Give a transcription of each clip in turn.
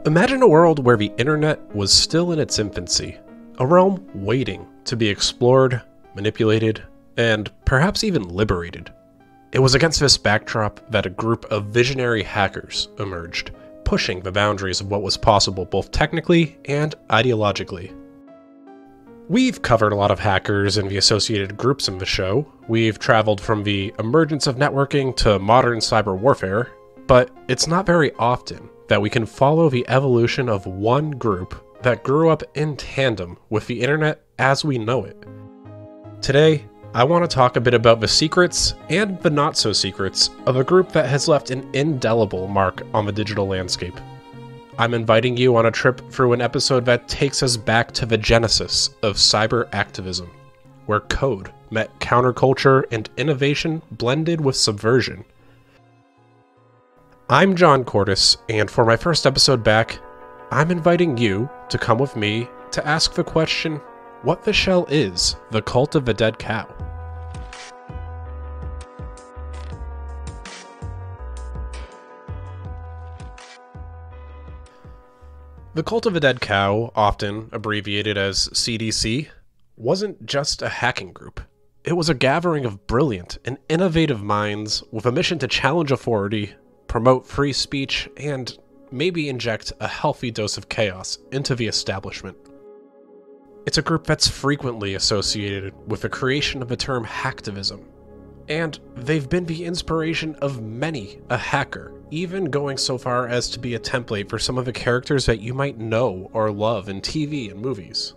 Imagine a world where the internet was still in its infancy, a realm waiting to be explored, manipulated, and perhaps even liberated. It was against this backdrop that a group of visionary hackers emerged, pushing the boundaries of what was possible both technically and ideologically. We've covered a lot of hackers and the associated groups in the show. We've traveled from the emergence of networking to modern cyber warfare, but it's not very often that we can follow the evolution of one group that grew up in tandem with the internet as we know it. Today, I want to talk a bit about the secrets and the not-so-secrets of a group that has left an indelible mark on the digital landscape. I'm inviting you on a trip through an episode that takes us back to the genesis of cyber activism, where code met counterculture and innovation blended with subversion. I'm John Cordes, and for my first episode back, I'm inviting you to come with me to ask the question, what the shell is the Cult of the Dead Cow? The Cult of the Dead Cow, often abbreviated as CDC, wasn't just a hacking group. It was a gathering of brilliant and innovative minds with a mission to challenge authority, promote free speech, and maybe inject a healthy dose of chaos into the establishment. It's a group that's frequently associated with the creation of the term hacktivism, and they've been the inspiration of many a hacker, even going so far as to be a template for some of the characters that you might know or love in TV and movies.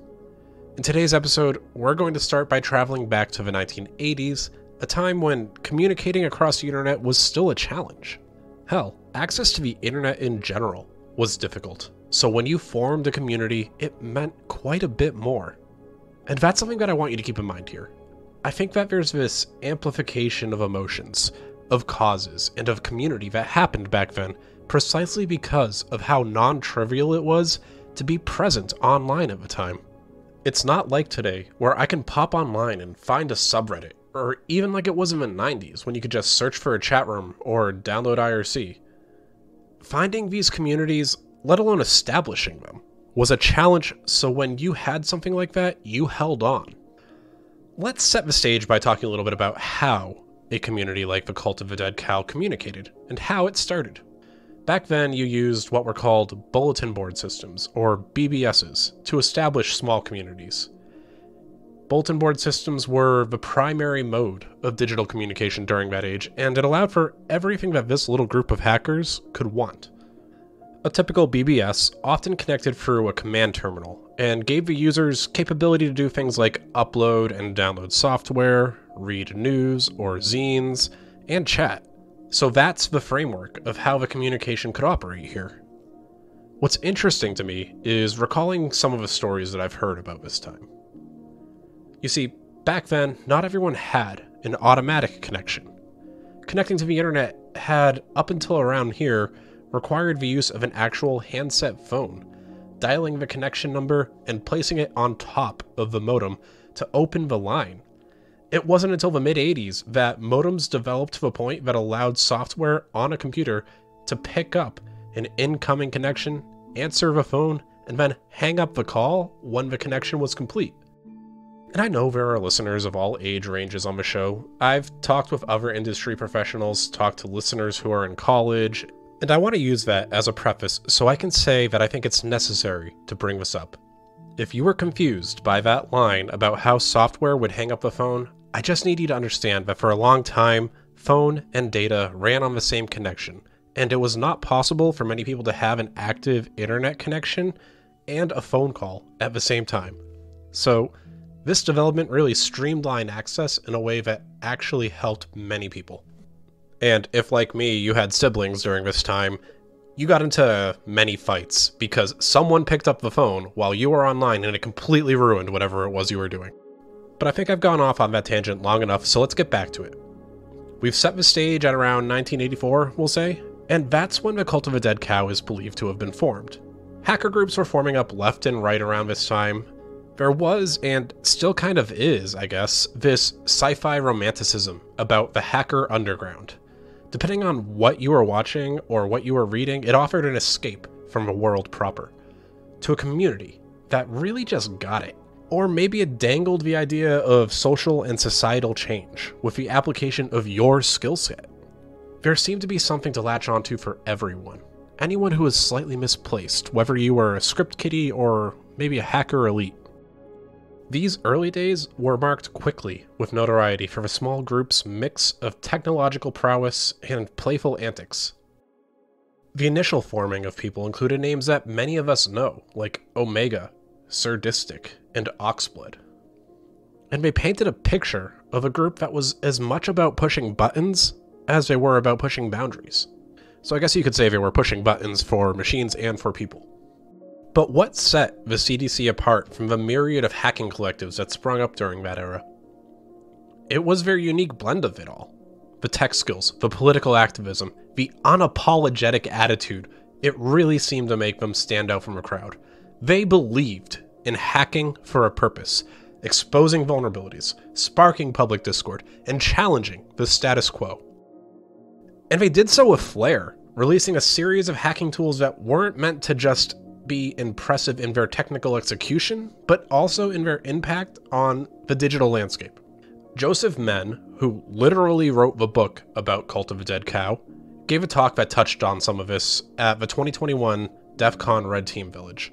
In today's episode, we're going to start by traveling back to the 1980s, a time when communicating across the internet was still a challenge. Hell, access to the internet in general was difficult, so when you formed a community, it meant quite a bit more. And that's something that I want you to keep in mind here. I think that there's this amplification of emotions, of causes, and of community that happened back then precisely because of how non-trivial it was to be present online at the time. It's not like today, where I can pop online and find a subreddit, or even like it was in the 90s when you could just search for a chat room or download IRC. Finding these communities, let alone establishing them, was a challenge, so when you had something like that, you held on. Let's set the stage by talking a little bit about how a community like the Cult of the Dead Cow communicated, and how it started. Back then, you used what were called bulletin board systems, or BBSs, to establish small communities. Bulletin board systems were the primary mode of digital communication during that age, and it allowed for everything that this little group of hackers could want. A typical BBS often connected through a command terminal, and gave the users capability to do things like upload and download software, read news or zines, and chat. So that's the framework of how the communication could operate here. What's interesting to me is recalling some of the stories that I've heard about this time. You see, back then, not everyone had an automatic connection. Connecting to the internet had, up until around here, required the use of an actual handset phone, dialing the connection number and placing it on top of the modem to open the line. It wasn't until the mid-80s that modems developed to the point that allowed software on a computer to pick up an incoming connection, answer the phone, and then hang up the call when the connection was complete. And I know there are listeners of all age ranges on the show. I've talked with other industry professionals, talked to listeners who are in college, and I want to use that as a preface so I can say that I think it's necessary to bring this up. If you were confused by that line about how software would hang up the phone, I just need you to understand that for a long time, phone and data ran on the same connection, and it was not possible for many people to have an active internet connection and a phone call at the same time. So, this development really streamlined access in a way that actually helped many people. And if, like me, you had siblings during this time, you got into many fights because someone picked up the phone while you were online and it completely ruined whatever it was you were doing. But I think I've gone off on that tangent long enough, so let's get back to it. We've set the stage at around 1984, we'll say, and that's when the Cult of the Dead Cow is believed to have been formed. Hacker groups were forming up left and right around this time. There was, and still kind of is, I guess, this sci-fi romanticism about the hacker underground. Depending on what you were watching or what you were reading, it offered an escape from a world proper, to a community that really just got it. Or maybe it dangled the idea of social and societal change with the application of your skill set. There seemed to be something to latch onto for everyone. Anyone who was slightly misplaced, whether you were a script kiddie or maybe a hacker elite. These early days were marked quickly with notoriety for the small group's mix of technological prowess and playful antics. The initial forming of people included names that many of us know, like Omega, Surdistic, and Oxblood. And they painted a picture of a group that was as much about pushing buttons as they were about pushing boundaries. So I guess you could say they were pushing buttons for machines and for people. But what set the CDC apart from the myriad of hacking collectives that sprung up during that era? It was their unique blend of it all. The tech skills, the political activism, the unapologetic attitude, it really seemed to make them stand out from a crowd. They believed in hacking for a purpose, exposing vulnerabilities, sparking public discord, and challenging the status quo. And they did so with flair, releasing a series of hacking tools that weren't meant to just be impressive in their technical execution, but also in their impact on the digital landscape. Joseph Menn, who literally wrote the book about Cult of the Dead Cow, gave a talk that touched on some of this at the 2021 DEF CON Red Team Village.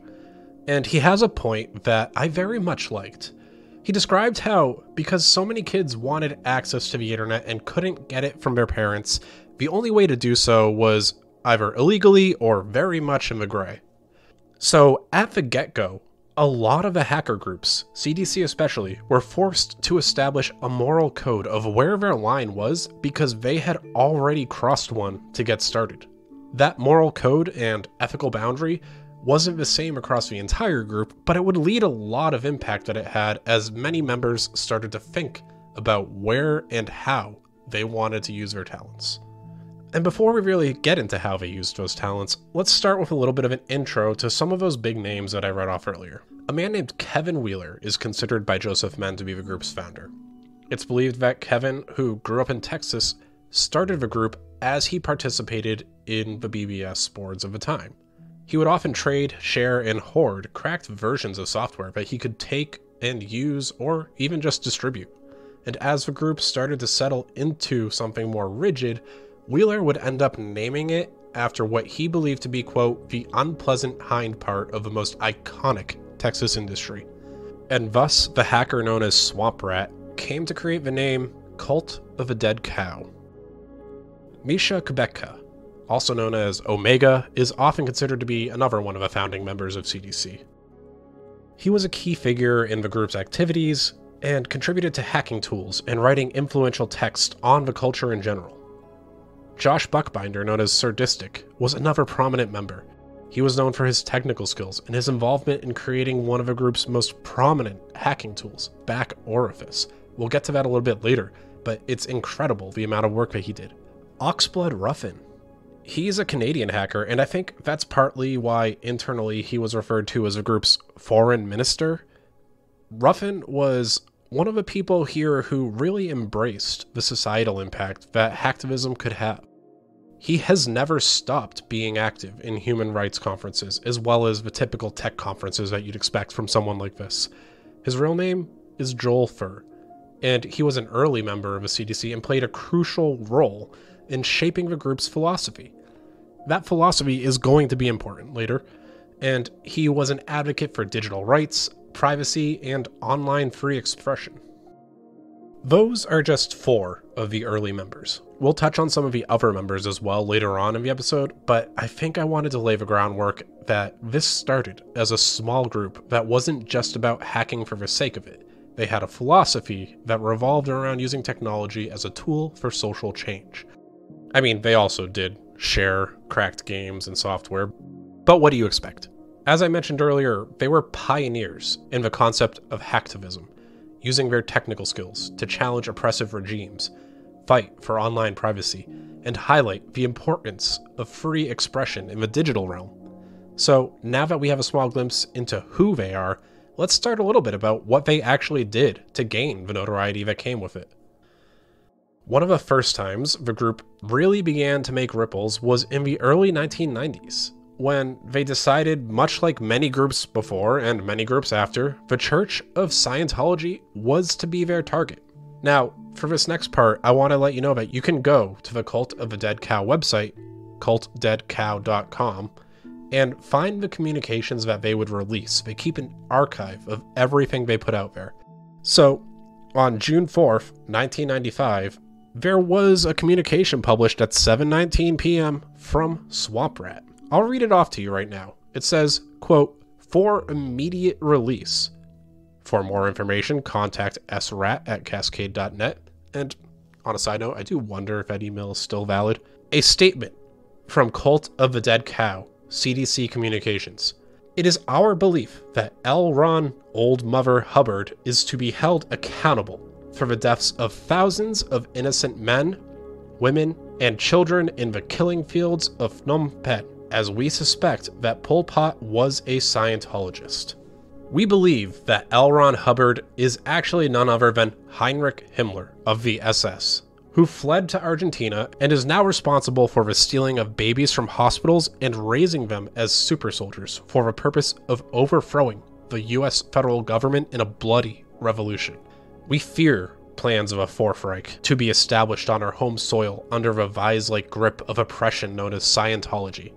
And he has a point that I very much liked. He described how, because so many kids wanted access to the internet and couldn't get it from their parents, the only way to do so was either illegally or very much in the gray. So, at the get-go, a lot of the hacker groups, CDC especially, were forced to establish a moral code of where their line was because they had already crossed one to get started. That moral code and ethical boundary wasn't the same across the entire group, but it would lead a lot of impact that it had as many members started to think about where and how they wanted to use their talents. And before we really get into how they used those talents, let's start with a little bit of an intro to some of those big names that I read off earlier. A man named Kevin Wheeler is considered by Joseph Menn to be the group's founder. It's believed that Kevin, who grew up in Texas, started the group as he participated in the BBS boards of the time. He would often trade, share, and hoard cracked versions of software that he could take and use or even just distribute. And as the group started to settle into something more rigid, Wheeler would end up naming it after what he believed to be, quote, the unpleasant hind part of the most iconic Texas industry. And thus, the hacker known as Swamp Rat came to create the name Cult of the Dead Cow. Misha Kubecka, also known as Omega, is often considered to be another one of the founding members of CDC. He was a key figure in the group's activities and contributed to hacking tools and writing influential text on the culture in general. Josh Buckbinder, known as Surdistic, was another prominent member. He was known for his technical skills and his involvement in creating one of the group's most prominent hacking tools, Back Orifice. We'll get to that a little bit later, but it's incredible the amount of work that he did. Oxblood Ruffin. He's a Canadian hacker, and I think that's partly why internally he was referred to as the group's foreign minister. Ruffin was one of the people here who really embraced the societal impact that hacktivism could have. He has never stopped being active in human rights conferences, as well as the typical tech conferences that you'd expect from someone like this. His real name is Joel Furr, and he was an early member of the CDC and played a crucial role in shaping the group's philosophy. That philosophy is going to be important later, and he was an advocate for digital rights, privacy, and online free expression. Those are just 4 of the early members. We'll touch on some of the other members as well later on in the episode, but I think I wanted to lay the groundwork that this started as a small group that wasn't just about hacking for the sake of it. They had a philosophy that revolved around using technology as a tool for social change. I mean, they also did share cracked games and software, but what do you expect? As I mentioned earlier, they were pioneers in the concept of hacktivism, using their technical skills to challenge oppressive regimes, fight for online privacy, and highlight the importance of free expression in the digital realm. So now that we have a small glimpse into who they are, let's start a little bit about what they actually did to gain the notoriety that came with it. One of the first times the group really began to make ripples was in the early 1990s, when they decided, much like many groups before and many groups after, the Church of Scientology was to be their target. Now, for this next part, I want to let you know that you can go to the Cult of the Dead Cow website, cultdeadcow.com, and find the communications that they would release. They keep an archive of everything they put out there. So, on June 4th, 1995, there was a communication published at 7:19 p.m. from Swamp Rat. I'll read it off to you right now. It says, quote, "For immediate release. For more information, contact srat@cascade.net." And on a side note, I do wonder if that email is still valid. A statement from Cult of the Dead Cow, CDC Communications. "It is our belief that L. Ron Old Mother Hubbard is to be held accountable for the deaths of thousands of innocent men, women, and children in the killing fields of Phnom Penh, as we suspect that Pol Pot was a Scientologist. We believe that L. Ron Hubbard is actually none other than Heinrich Himmler of the SS, who fled to Argentina and is now responsible for the stealing of babies from hospitals and raising them as super soldiers for the purpose of overthrowing the US federal government in a bloody revolution. We fear plans of a Fourth Reich to be established on our home soil under the vise-like grip of oppression known as Scientology.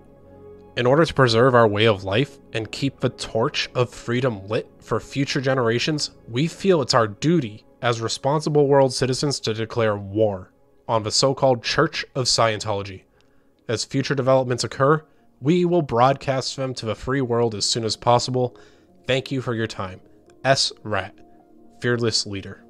In order to preserve our way of life and keep the torch of freedom lit for future generations, we feel it's our duty as responsible world citizens to declare war on the so-called Church of Scientology. As future developments occur, we will broadcast them to the free world as soon as possible. Thank you for your time. S. Rat, Fearless Leader."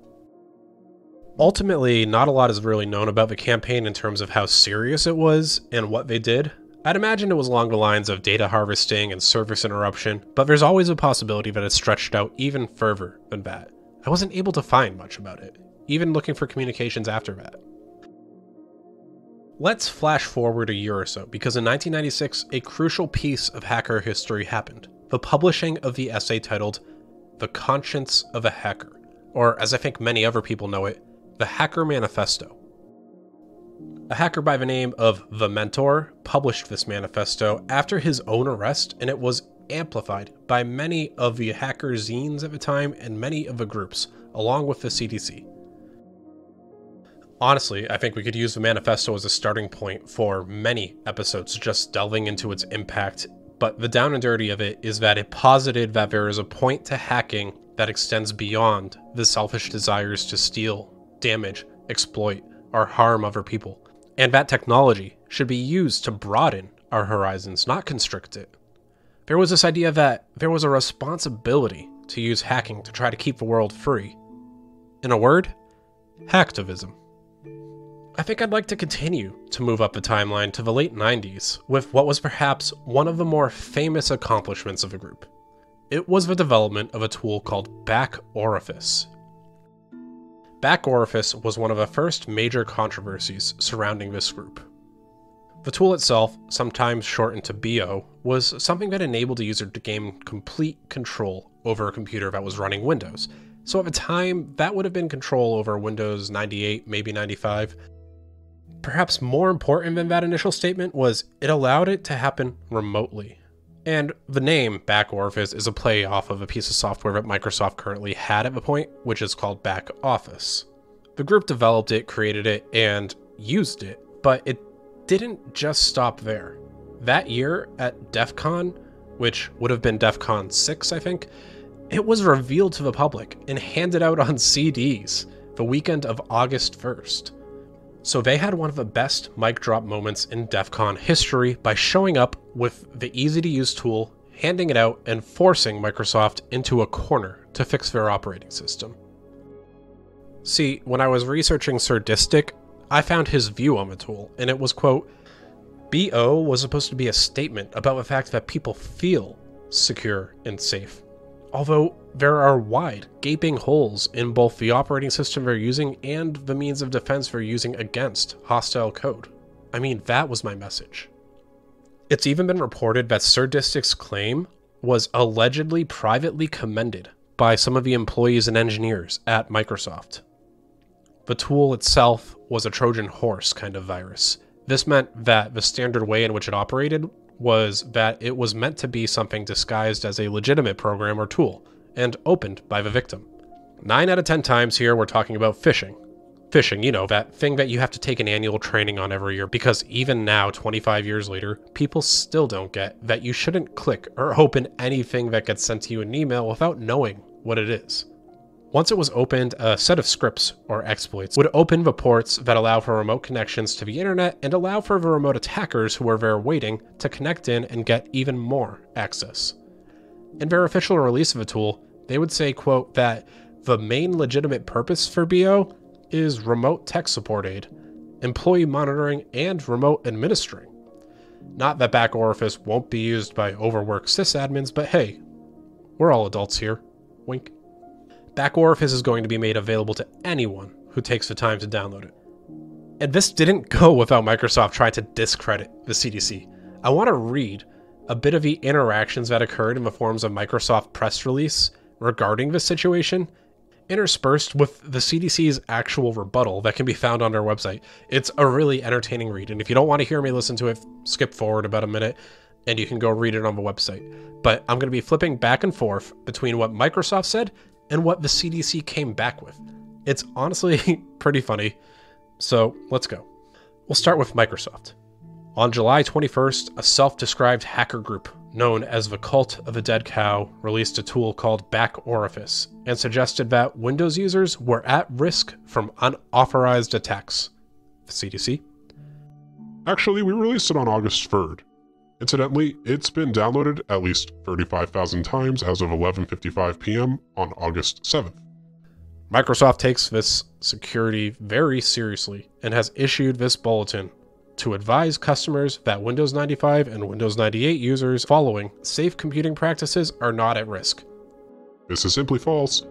Ultimately, not a lot is really known about the campaign in terms of how serious it was and what they did. I'd imagine it was along the lines of data harvesting and service interruption, but there's always a possibility that it stretched out even further than that. I wasn't able to find much about it, even looking for communications after that. Let's flash forward a year or so, because in 1996, a crucial piece of hacker history happened: the publishing of the essay titled "The Conscience of a Hacker," or as I think many other people know it, the Hacker Manifesto. A hacker by the name of The Mentor published this manifesto after his own arrest, and it was amplified by many of the hacker zines at the time and many of the groups, along with the CDC. Honestly, I think we could use the manifesto as a starting point for many episodes just delving into its impact, but the down and dirty of it is that it posited that there is a point to hacking that extends beyond the selfish desires to steal, damage, exploit, or harm other people, and that technology should be used to broaden our horizons, not constrict it. There was this idea that there was a responsibility to use hacking to try to keep the world free. In a word, hacktivism. I think I'd like to continue to move up the timeline to the late 90s with what was perhaps one of the more famous accomplishments of the group. It was the development of a tool called Back Orifice. Back Orifice was one of the first major controversies surrounding this group. The tool itself, sometimes shortened to BO, was something that enabled a user to gain complete control over a computer that was running Windows. So at the time, that would have been control over Windows 98, maybe 95. Perhaps more important than that initial statement was it allowed it to happen remotely. And the name Back Orifice is a play off of a piece of software that Microsoft currently had at the point, which is called Back Office. The group developed it, created it, and used it, but it didn't just stop there. That year at DEF CON, which would have been DEF CON 6, I think, it was revealed to the public and handed out on CDs the weekend of August 1st. So they had one of the best mic drop moments in DEF CON history by showing up with the easy-to-use tool, handing it out, and forcing Microsoft into a corner to fix their operating system. See, when I was researching Surdistic, I found his view on the tool, and it was, quote, "BO was supposed to be a statement about the fact that people feel secure and safe. Although there are wide, gaping holes in both the operating system they're using and the means of defense they're using against hostile code." I mean, that was my message. It's even been reported that Surdistic's claim was allegedly privately commended by some of the employees and engineers at Microsoft. The tool itself was a Trojan horse kind of virus. This meant that the standard way in which it operated was that it was meant to be something disguised as a legitimate program or tool, and opened by the victim. 9 out of 10 times here we're talking about phishing. Phishing, you know, that thing that you have to take an annual training on every year, because even now, 25 years later, people still don't get that you shouldn't click or open anything that gets sent to you in an email without knowing what it is. Once it was opened, a set of scripts, or exploits, would open the ports that allow for remote connections to the internet and allow for the remote attackers who were there waiting to connect in and get even more access. In their official release of the tool, they would say, quote, that the main legitimate purpose for BO is remote tech support aid, employee monitoring, and remote administering. Not that back orifice won't be used by overworked sysadmins, but hey, we're all adults here. Wink. Back orifice is going to be made available to anyone who takes the time to download it. And this didn't go without Microsoft trying to discredit the CDC. I want to read a bit of the interactions that occurred in the forms of Microsoft press release regarding this situation, interspersed with the CDC's actual rebuttal that can be found on their website. It's a really entertaining read, and if you don't want to hear me listen to it, skip forward about a minute, and you can go read it on the website. But I'm going to be flipping back and forth between what Microsoft said and what the CDC came back with. It's honestly pretty funny, so let's go. We'll start with Microsoft. On July 21st, a self-described hacker group known as the Cult of the Dead Cow released a tool called Back Orifice and suggested that Windows users were at risk from unauthorized attacks. The CDC? Actually, we released it on August 3rd. Incidentally, it's been downloaded at least 35,000 times as of 11:55 p.m. on August 7th. Microsoft takes this security very seriously and has issued this bulletin to advise customers that Windows 95 and Windows 98 users following safe computing practices are not at risk. This is simply false.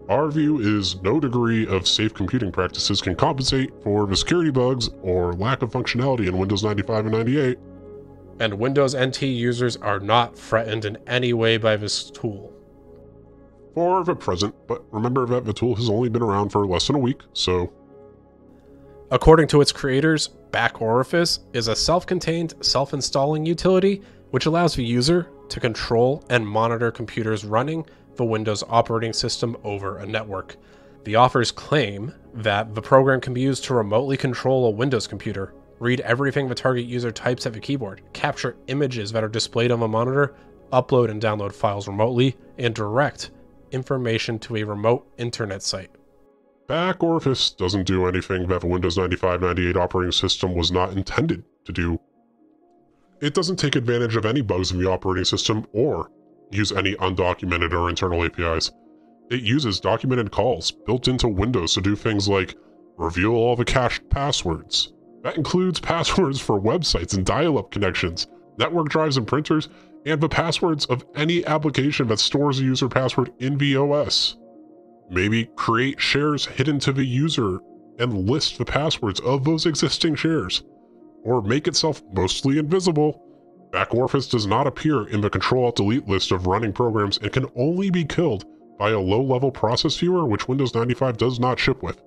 Our view is no degree of safe computing practices can compensate for the security bugs or lack of functionality in Windows 95 and 98. And Windows NT users are not threatened in any way by this tool. For the present, but remember that the tool has only been around for less than a week, so... According to its creators, Back Orifice is a self-contained, self-installing utility which allows the user to control and monitor computers running the Windows operating system over a network. The authors claim that the program can be used to remotely control a Windows computer, read everything the target user types at the keyboard, capture images that are displayed on the monitor, upload and download files remotely, and direct information to a remote internet site. Back Orifice doesn't do anything that the Windows 95-98 operating system was not intended to do. It doesn't take advantage of any bugs in the operating system or use any undocumented or internal APIs. It uses documented calls built into Windows to do things like reveal all the cached passwords. That includes passwords for websites and dial-up connections, network drives and printers, and the passwords of any application that stores a user password in the OS. Maybe create shares hidden to the user and list the passwords of those existing shares. Or make itself mostly invisible. Back Orifice does not appear in the Control-Alt-Delete list of running programs and can only be killed by a low-level process viewer, which Windows 95 does not ship with.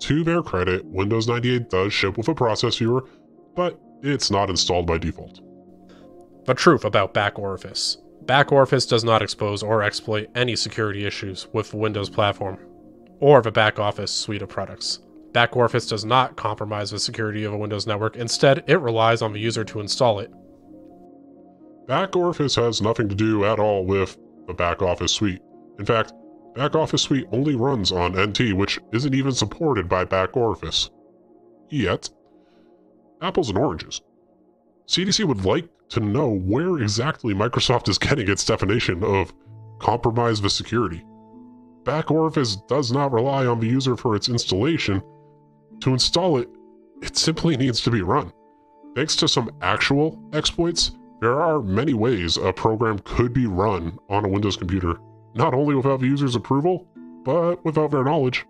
To their credit, Windows 98 does ship with a process viewer, but it's not installed by default. The truth about Back Orifice. Back Orifice does not expose or exploit any security issues with the Windows platform, or the Back Office suite of products. Back Orifice does not compromise the security of a Windows network. Instead, it relies on the user to install it. Back Orifice has nothing to do at all with the Back Office suite. In fact, Back Office suite only runs on NT, which isn't even supported by Back Orifice. Yet, apples and oranges. CDC would like to know where exactly Microsoft is getting its definition of compromise the security. Back Orifice does not rely on the user for its installation. To install it, it simply needs to be run. Thanks to some actual exploits, there are many ways a program could be run on a Windows computer, not only without the user's approval, but without their knowledge.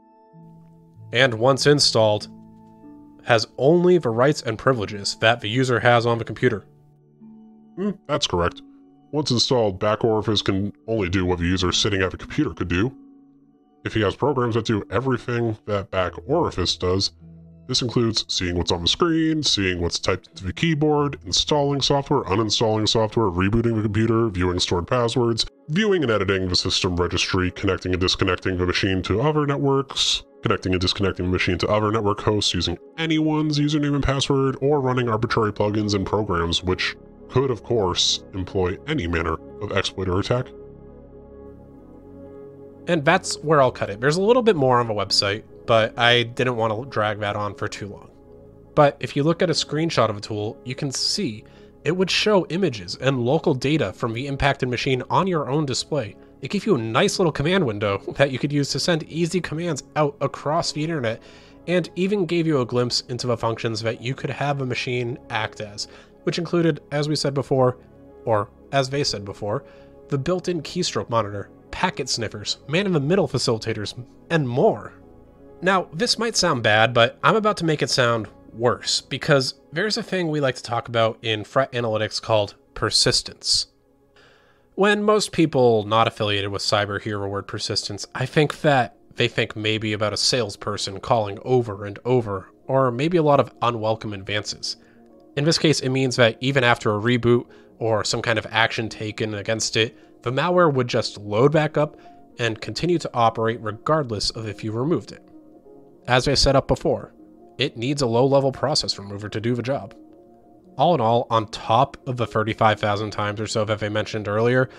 And once installed, has only the rights and privileges that the user has on the computer. That's correct. Once installed, Back Orifice can only do what the user sitting at the computer could do. If he has programs that do everything that Back Orifice does, This includes seeing what's on the screen, seeing what's typed into the keyboard, installing software, uninstalling software, rebooting the computer, viewing stored passwords, viewing and editing the system registry, connecting and disconnecting the machine to other networks, connecting and disconnecting the machine to other network hosts using anyone's username and password, or running arbitrary plugins and programs which could, of course, employ any manner of exploit or attack. And that's where I'll cut it. There's a little bit more on the website, but I didn't want to drag that on for too long. But if you look at a screenshot of a tool, you can see it would show images and local data from the impacted machine on your own display. It gave you a nice little command window that you could use to send easy commands out across the internet, and even gave you a glimpse into the functions that you could have a machine act as, which included, as we said before, or as they said before, the built-in keystroke monitor, packet sniffers, man-in-the-middle facilitators, and more. Now, this might sound bad, but I'm about to make it sound worse, because there's a thing we like to talk about in threat analytics called persistence. When most people not affiliated with cyber hear the word persistence, I think that they think maybe about a salesperson calling over and over, or maybe a lot of unwelcome advances. In this case, it means that even after a reboot or some kind of action taken against it, the malware would just load back up and continue to operate regardless of if you removed it. As I set up before, it needs a low-level process remover to do the job. All in all, on top of the 35,000 times or so that I mentioned earlier,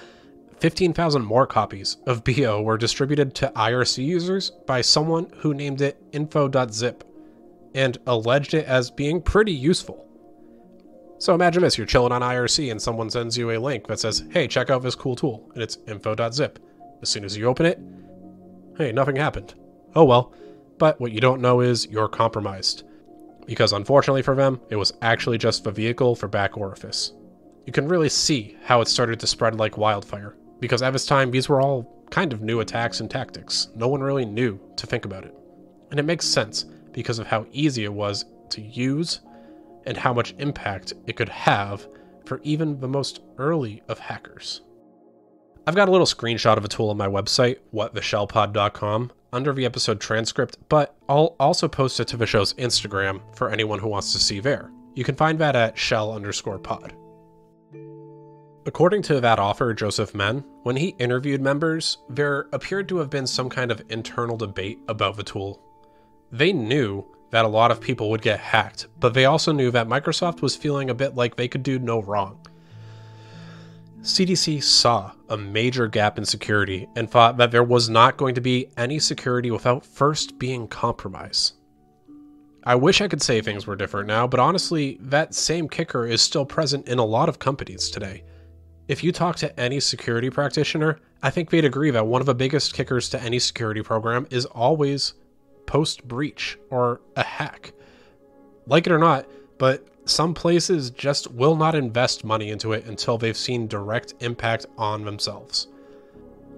15,000 more copies of BO were distributed to IRC users by someone who named it info.zip and alleged it as being pretty useful. So imagine this, you're chilling on IRC and someone sends you a link that says, hey, check out this cool tool, and it's info.zip. As soon as you open it, hey, nothing happened. Oh well. But what you don't know is you're compromised. Because unfortunately for them, it was actually just the vehicle for back orifice. You can really see how it started to spread like wildfire, because at this time these were all kind of new attacks and tactics. No one really knew to think about it. And it makes sense because of how easy it was to use and how much impact it could have for even the most early of hackers. I've got a little screenshot of a tool on my website, whattheshellpod.com, under the episode transcript, but I'll also post it to the show's Instagram for anyone who wants to see there. You can find that at shell_pod. According to that author, Joseph Menn, when he interviewed members, there appeared to have been some kind of internal debate about the tool. They knew that a lot of people would get hacked, but they also knew that Microsoft was feeling a bit like they could do no wrong. CDC saw a major gap in security and thought that there was not going to be any security without first being compromised. I wish I could say things were different now, but honestly, that same kicker is still present in a lot of companies today. If you talk to any security practitioner, I think they'd agree that one of the biggest kickers to any security program is always post-breach or a hack. Like it or not, but some places just will not invest money into it until they've seen direct impact on themselves.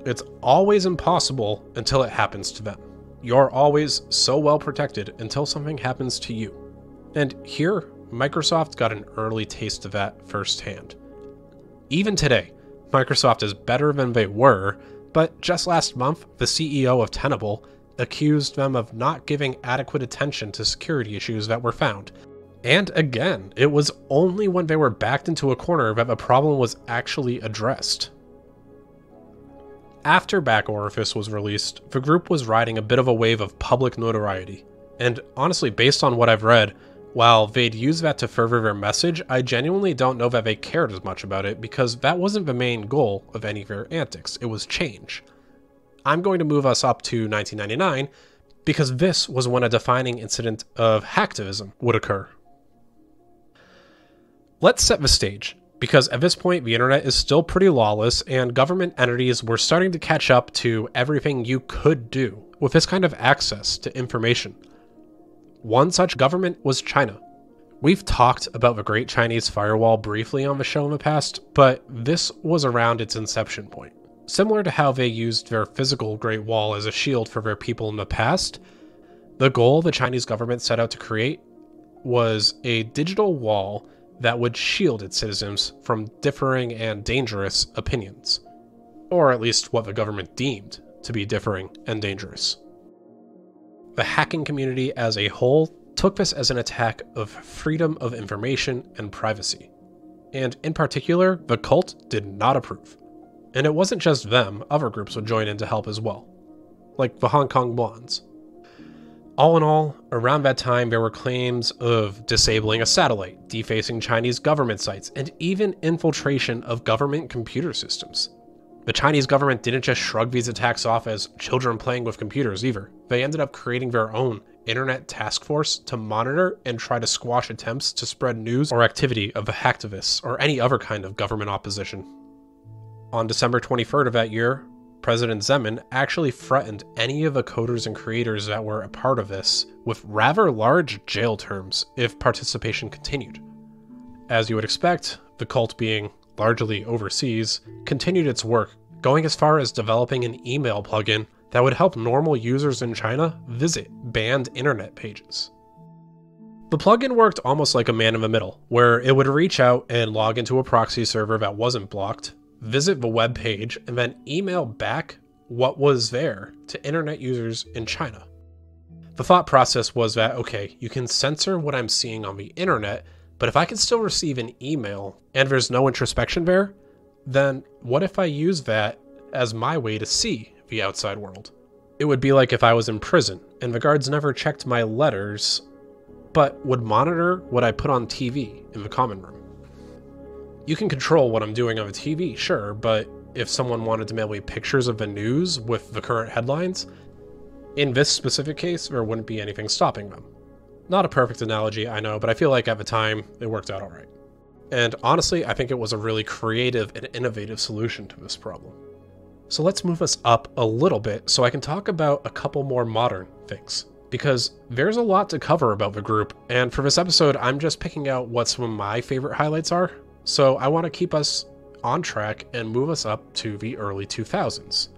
It's always impossible until it happens to them. You're always so well protected until something happens to you. And here, Microsoft got an early taste of that firsthand. Even today, Microsoft is better than they were, but just last month, the CEO of Tenable accused them of not giving adequate attention to security issues that were found. And again, it was only when they were backed into a corner that the problem was actually addressed. After Back Orifice was released, the group was riding a bit of a wave of public notoriety. And honestly, based on what I've read, while they'd use that to further their message, I genuinely don't know that they cared as much about it because that wasn't the main goal of any of their antics. It was change. I'm going to move us up to 1999 because this was when a defining incident of hacktivism would occur. Let's set the stage, because at this point the internet is still pretty lawless and government entities were starting to catch up to everything you could do with this kind of access to information. One such government was China. We've talked about the Great Chinese Firewall briefly on the show in the past, but this was around its inception point. Similar to how they used their physical Great Wall as a shield for their people in the past, the goal the Chinese government set out to create was a digital wall that would shield its citizens from differing and dangerous opinions, or at least what the government deemed to be differing and dangerous. The hacking community as a whole took this as an attack of freedom of information and privacy. And in particular, the cult did not approve. And it wasn't just them, other groups would join in to help as well, like the Hong Kong Blondes. All in all, around that time there were claims of disabling a satellite, defacing Chinese government sites, and even infiltration of government computer systems. The Chinese government didn't just shrug these attacks off as children playing with computers either. They ended up creating their own internet task force to monitor and try to squash attempts to spread news or activity of the hacktivists or any other kind of government opposition. On December 23rd of that year, President Zeman actually threatened any of the coders and creators that were a part of this with rather large jail terms if participation continued. As you would expect, the cult, being largely overseas, continued its work, going as far as developing an email plugin that would help normal users in China visit banned internet pages. The plugin worked almost like a man in the middle, where it would reach out and log into a proxy server that wasn't blocked, visit the web page, and then email back what was there to internet users in China. The thought process was that, okay, you can censor what I'm seeing on the internet, but if I can still receive an email and there's no introspection there, then what if I use that as my way to see the outside world? It would be like if I was in prison and the guards never checked my letters, but would monitor what I put on TV in the common room. You can control what I'm doing on the TV, sure, but if someone wanted to mail me pictures of the news with the current headlines, in this specific case, there wouldn't be anything stopping them. Not a perfect analogy, I know, but I feel like at the time, it worked out alright. And honestly, I think it was a really creative and innovative solution to this problem. So let's move us up a little bit so I can talk about a couple more modern things, because there's a lot to cover about the group, and for this episode, I'm just picking out what some of my favorite highlights are. So I want to keep us on track and move us up to the early 2000s.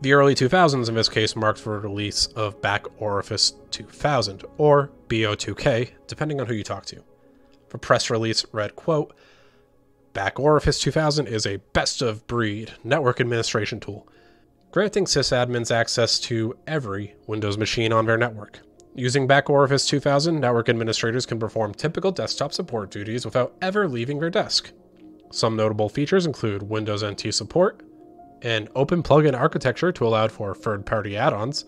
The early 2000s in this case marked the release of Back Orifice 2000, or BO2K, depending on who you talk to. The press release read, quote, "Back Orifice 2000 is a best-of-breed network administration tool, granting sysadmins access to every Windows machine on their network. Using Back Orifice 2000, network administrators can perform typical desktop support duties without ever leaving their desk. Some notable features include Windows NT support, an open plugin architecture to allow for third-party add-ons,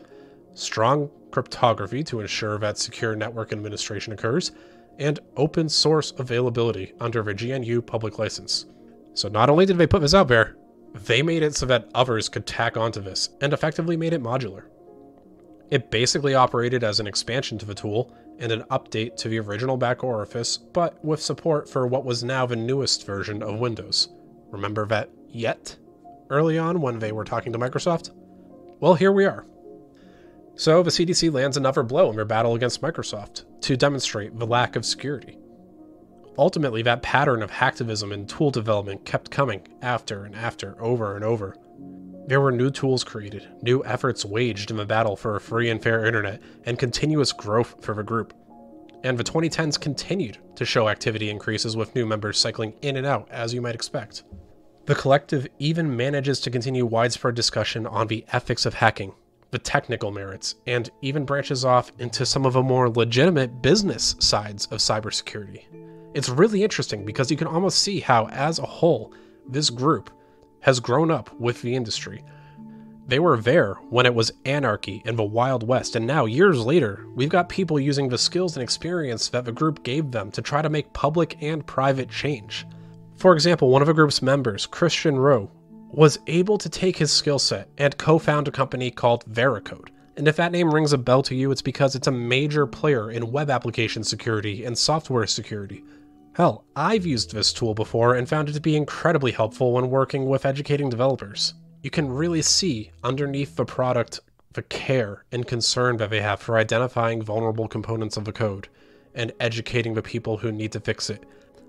strong cryptography to ensure that secure network administration occurs, and open source availability under the GNU public license." So not only did they put this out there, they made it so that others could tack onto this, and effectively made it modular. It basically operated as an expansion to the tool and an update to the original Back Orifice, but with support for what was now the newest version of Windows. Remember that yet? Early on when they were talking to Microsoft? Well, here we are. So the CDC lands another blow in their battle against Microsoft to demonstrate the lack of security. Ultimately, that pattern of hacktivism and tool development kept coming after and after, over and over. There were new tools created, new efforts waged in the battle for a free and fair internet, and continuous growth for the group. And the 2010s continued to show activity increases with new members cycling in and out, as you might expect. The collective even manages to continue widespread discussion on the ethics of hacking, the technical merits, and even branches off into some of the more legitimate business sides of cybersecurity. It's really interesting because you can almost see how, as a whole, this group has grown up with the industry. They were there when it was anarchy in the Wild West, and now, years later, we've got people using the skills and experience that the group gave them to try to make public and private change. For example, one of the group's members, Christian Rowe, was able to take his skill set and co-found a company called Veracode. And if that name rings a bell to you, it's because it's a major player in web application security and software security. Hell, I've used this tool before and found it to be incredibly helpful when working with educating developers. You can really see underneath the product the care and concern that they have for identifying vulnerable components of the code and educating the people who need to fix it.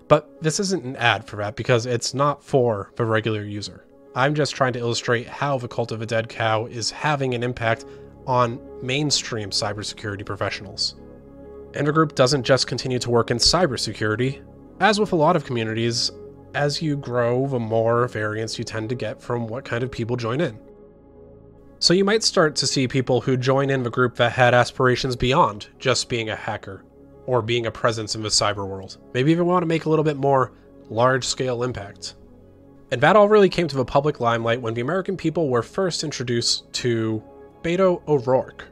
But this isn't an ad for that because it's not for the regular user. I'm just trying to illustrate how the Cult of a Dead Cow is having an impact on mainstream cybersecurity professionals. And the group doesn't just continue to work in cybersecurity. As with a lot of communities, as you grow, the more variance you tend to get from what kind of people join in. So you might start to see people who join in the group that had aspirations beyond just being a hacker, or being a presence in the cyber world. Maybe even want to make a little bit more large-scale impact. And that all really came to the public limelight when the American people were first introduced to Beto O'Rourke.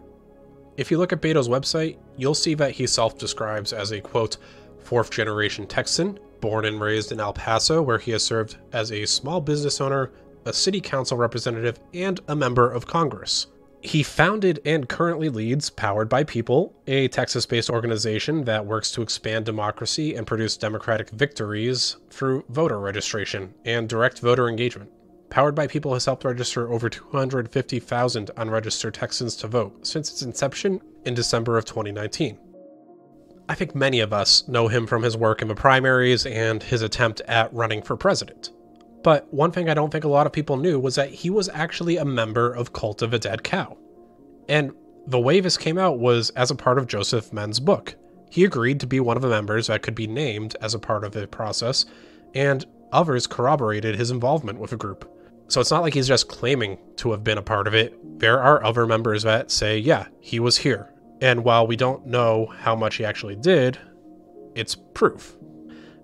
If you look at Beto's website, you'll see that he self-describes as a, quote, fourth-generation Texan, born and raised in El Paso, where he has served as a small business owner, a city council representative, and a member of Congress. He founded and currently leads Powered by People, a Texas-based organization that works to expand democracy and produce democratic victories through voter registration and direct voter engagement. Powered by People has helped register over 250,000 unregistered Texans to vote since its inception in December of 2019. I think many of us know him from his work in the primaries and his attempt at running for president. But one thing I don't think a lot of people knew was that he was actually a member of Cult of a Dead Cow. And the way this came out was as a part of Joseph Men's book. He agreed to be one of the members that could be named as a part of the process, and others corroborated his involvement with the group. So it's not like he's just claiming to have been a part of it. There are other members that say, yeah, he was here. And while we don't know how much he actually did, it's proof.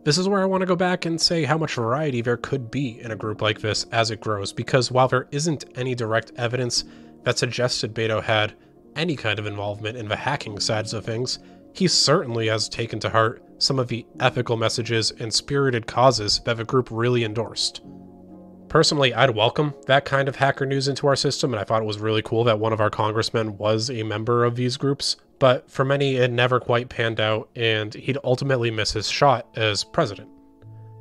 This is where I want to go back and say how much variety there could be in a group like this as it grows, because while there isn't any direct evidence that suggested Beto had any kind of involvement in the hacking sides of things, he certainly has taken to heart some of the ethical messages and spirited causes that the group really endorsed. Personally, I'd welcome that kind of hacker news into our system, and I thought it was really cool that one of our congressmen was a member of these groups, but for many it never quite panned out, and he'd ultimately miss his shot as president.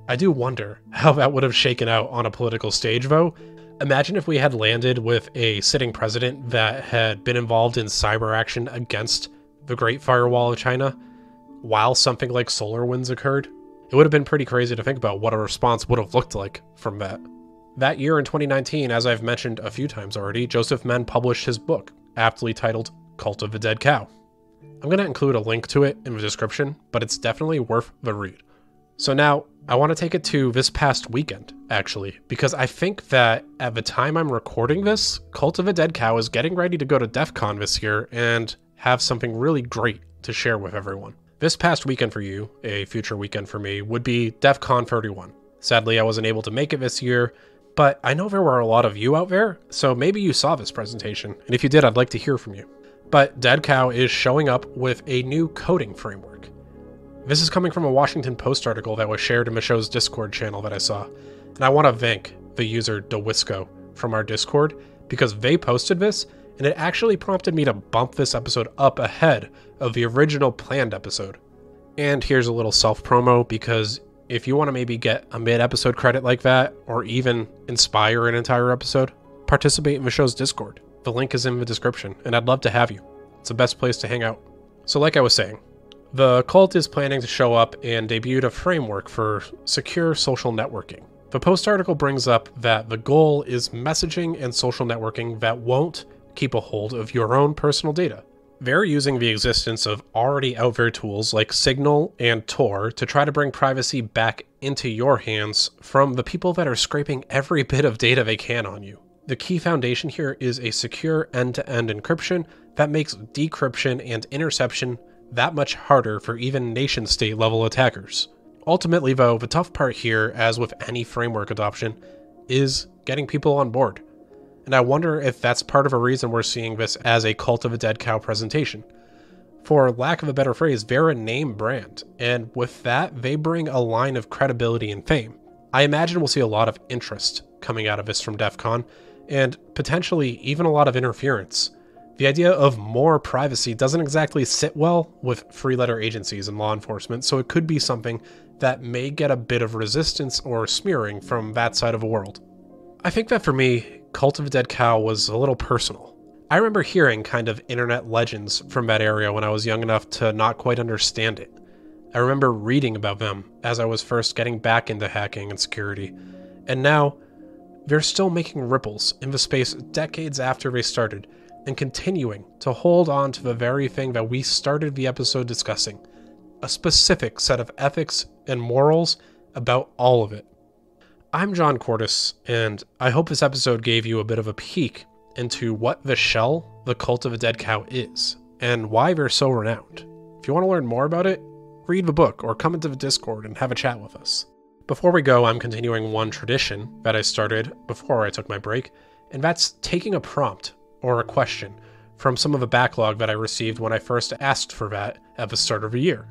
I do wonder how that would have shaken out on a political stage, though. Imagine if we had landed with a sitting president that had been involved in cyber action against the Great Firewall of China while something like SolarWinds occurred. It would have been pretty crazy to think about what a response would have looked like from that. That year in 2019, as I've mentioned a few times already, Joseph Menn published his book, aptly titled Cult of the Dead Cow. I'm going to include a link to it in the description, but it's definitely worth the read. So now, I want to take it to this past weekend, actually, because I think that at the time I'm recording this, Cult of a Dead Cow is getting ready to go to DEF CON this year and have something really great to share with everyone. This past weekend for you, a future weekend for me, would be DEF CON 31. Sadly, I wasn't able to make it this year, but I know there were a lot of you out there, so maybe you saw this presentation, and if you did, I'd like to hear from you. But Dead Cow is showing up with a new coding framework. This is coming from a Washington Post article that was shared in the show's Discord channel that I saw, and I want to thank the user DeWisco from our Discord, because they posted this, and it actually prompted me to bump this episode up ahead of the original planned episode. And here's a little self-promo, because if you want to maybe get a mid-episode credit like that, or even inspire an entire episode, participate in the show's Discord. The link is in the description, and I'd love to have you. It's the best place to hang out. So like I was saying, the cult is planning to show up and debuted a framework for secure social networking. The Post article brings up that the goal is messaging and social networking that won't keep a hold of your own personal data. They're using the existence of already out there tools like Signal and Tor to try to bring privacy back into your hands from the people that are scraping every bit of data they can on you. The key foundation here is a secure end-to-end encryption that makes decryption and interception that much harder for even nation-state level attackers. Ultimately though, the tough part here, as with any framework adoption, is getting people on board. And I wonder if that's part of a reason we're seeing this as a Cult of a Dead Cow presentation. For lack of a better phrase, they're a name brand, and with that, they bring a line of credibility and fame. I imagine we'll see a lot of interest coming out of this from DEF CON, and potentially even a lot of interference. The idea of more privacy doesn't exactly sit well with three-letter agencies and law enforcement, so it could be something that may get a bit of resistance or smearing from that side of the world. I think that for me, Cult of a Dead Cow was a little personal. I remember hearing kind of internet legends from that area when I was young enough to not quite understand it. I remember reading about them as I was first getting back into hacking and security, and now they're still making ripples in the space decades after they started, and continuing to hold on to the very thing that we started the episode discussing, a specific set of ethics and morals about all of it. I'm John Cordes, and I hope this episode gave you a bit of a peek into what the shell, the Cult of a Dead Cow, is, and why they're so renowned. If If you want to learn more about it, read the book or come into the Discord and have a chat with us. Before we go, I'm continuing one tradition that I started before I took my break, and that's taking a prompt or a question from some of the backlog that I received when I first asked for that at the start of the year.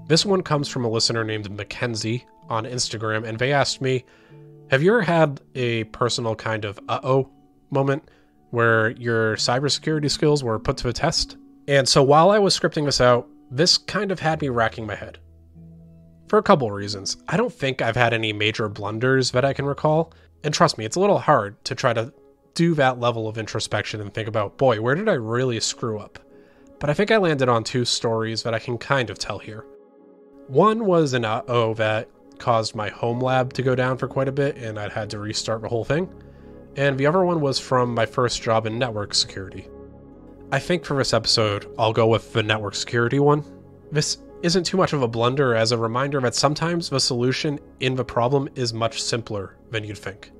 This one comes from a listener named Mackenzie on Instagram, and they asked me, have you ever had a personal kind of uh-oh moment where your cybersecurity skills were put to a test? And so while I was scripting this out, this kind of had me racking my head. For a couple reasons. I don't think I've had any major blunders that I can recall, and trust me, it's a little hard to try to do that level of introspection and think about, boy, where did I really screw up? But I think I landed on two stories that I can kind of tell here. One was an uh-oh that caused my home lab to go down for quite a bit, and I'd had to restart the whole thing. And the other one was from my first job in network security. I think for this episode, I'll go with the network security one. This isn't too much of a blunder as a reminder that sometimes the solution in the problem is much simpler than you'd think.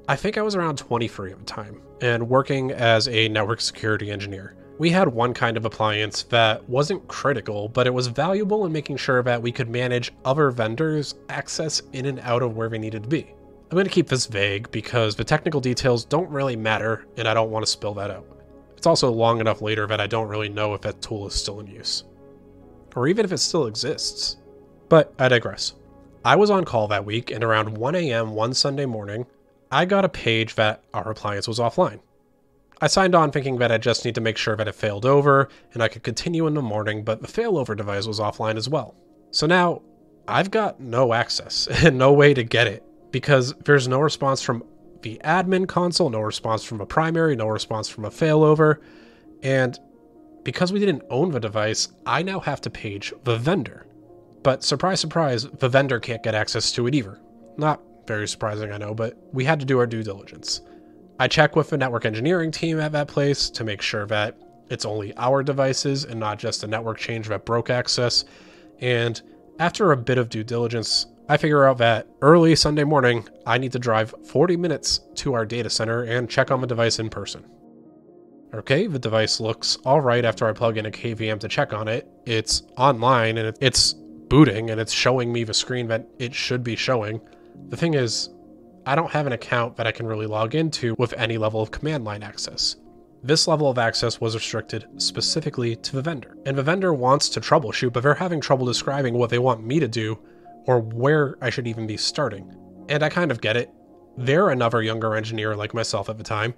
I think I was around 23 at the time, and working as a network security engineer. We had one kind of appliance that wasn't critical, but it was valuable in making sure that we could manage other vendors' access in and out of where they needed to be. I'm going to keep this vague because the technical details don't really matter, and I don't want to spill that out. It's also long enough later that I don't really know if that tool is still in use, or even if it still exists. But I digress. I was on call that week, and around 1 a.m. one Sunday morning, I got a page that our appliance was offline. I signed on thinking that I just need to make sure that it failed over and I could continue in the morning, but the failover device was offline as well. So now I've got no access and no way to get it because there's no response from the admin console, no response from a primary, no response from a failover. And because we didn't own the device, I now have to page the vendor. But surprise, surprise, the vendor can't get access to it either. Not very surprising, I know, but we had to do our due diligence. I check with the network engineering team at that place to make sure that it's only our devices and not just a network change that broke access. And after a bit of due diligence, I figure out that early Sunday morning, I need to drive 40 minutes to our data center and check on the device in person. Okay, the device looks all right after I plug in a KVM to check on it. It's online and it's booting and it's showing me the screen that it should be showing. The thing is, I don't have an account that I can really log into with any level of command line access. This level of access was restricted specifically to the vendor. And the vendor wants to troubleshoot, but they're having trouble describing what they want me to do or where I should even be starting. And I kind of get it. They're another younger engineer like myself at the time,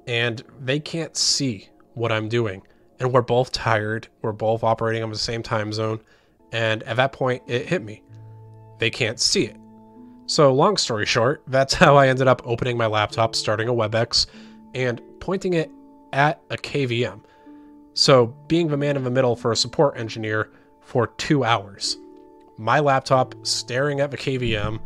and they can't see what I'm doing. And we're both tired. We're both operating on the same time zone. And at that point, it hit me. They can't see it. So long story short, that's how I ended up opening my laptop, starting a WebEx, and pointing it at a KVM. So being the man in the middle for a support engineer for 2 hours. My laptop staring at the KVM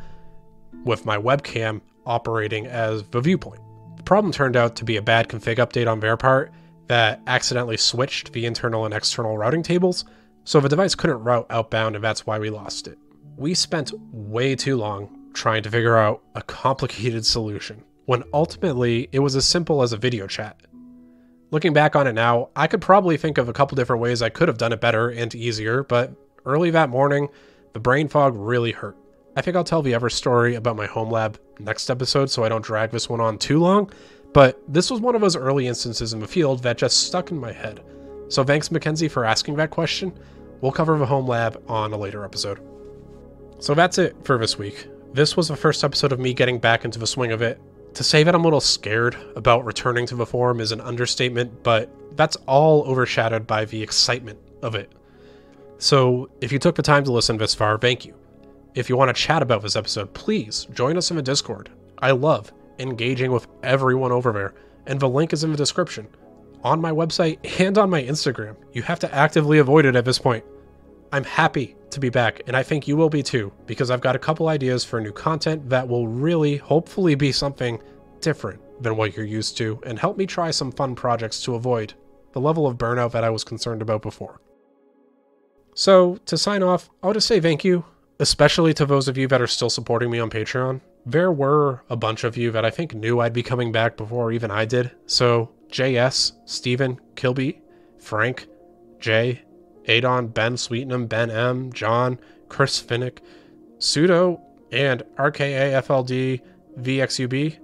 with my webcam operating as the viewpoint. The problem turned out to be a bad config update on their part that accidentally switched the internal and external routing tables, so the device couldn't route outbound, and that's why we lost it. We spent way too long trying to figure out a complicated solution, when ultimately it was as simple as a video chat. Looking back on it now, I could probably think of a couple different ways I could have done it better and easier, but early that morning, the brain fog really hurt. I think I'll tell the other story about my home lab next episode so I don't drag this one on too long, but this was one of those early instances in the field that just stuck in my head. So thanks, Mackenzie, for asking that question. We'll cover the home lab on a later episode. So that's it for this week. This was the first episode of me getting back into the swing of it. To say that I'm a little scared about returning to the forum is an understatement, but that's all overshadowed by the excitement of it. So if you took the time to listen this far, thank you. If you want to chat about this episode, please join us in the Discord. I love engaging with everyone over there, and the link is in the description, on my website and on my Instagram. You have to actively avoid it at this point. I'm happy to be back, and I think you will be too, because I've got a couple ideas for new content that will really, hopefully, be something different than what you're used to, and help me try some fun projects to avoid the level of burnout that I was concerned about before. So, to sign off, I'll just say thank you, especially to those of you that are still supporting me on Patreon. There were a bunch of you that I think knew I'd be coming back before even I did. So, JS, Steven, Kilby, Frank, Jay, Adon, Ben Sweetenham, Ben M, John, Chris Finnick, Pseudo, and RKAFLD VXUB.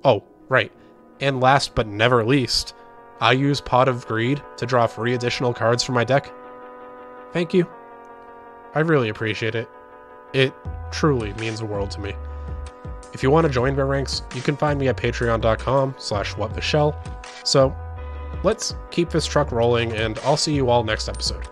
Oh, right. And last but never least, I use Pot of Greed to draw free additional cards from my deck. Thank you. I really appreciate it. It truly means the world to me. If you want to join Red Ranks, you can find me at patreon.com/whattheshell. So let's keep this truck rolling, and I'll see you all next episode.